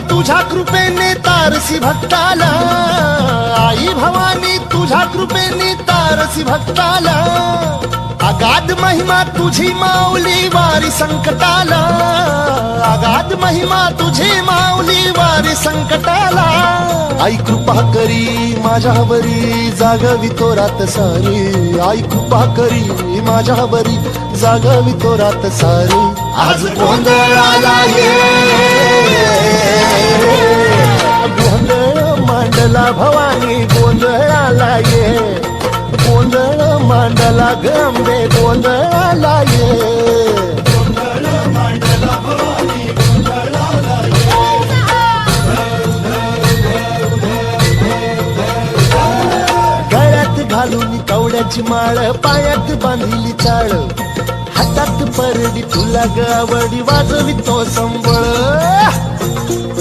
तुझ्या कृपेने तारसी भक्ताला, आई भवानी तुझ्या कृपेने तारसी भक्ताला, अगाध महिमा तुझी माऊली वारी संकटाला, अगाध महिमा तुझी माऊली वारी संकटाला. आई कृपा करी माझ्यावरी जागवी तो रात सारी, आई कृपा करी माझ्यावरी जागवी तो रात सारी. आज गोंधळाला ये, गोंधळ मांडला भवानी गोंधळाला ये, गोंधळ मांडला गंबे गोंधळाला ये, गोंधळ मांडला भवानी गोंधळाला ये. गळ्यात घालून कवड्याची माळ, पायात बांधिली चाळ, हातात परडी तुला गावडी वाजवी तो संबळ.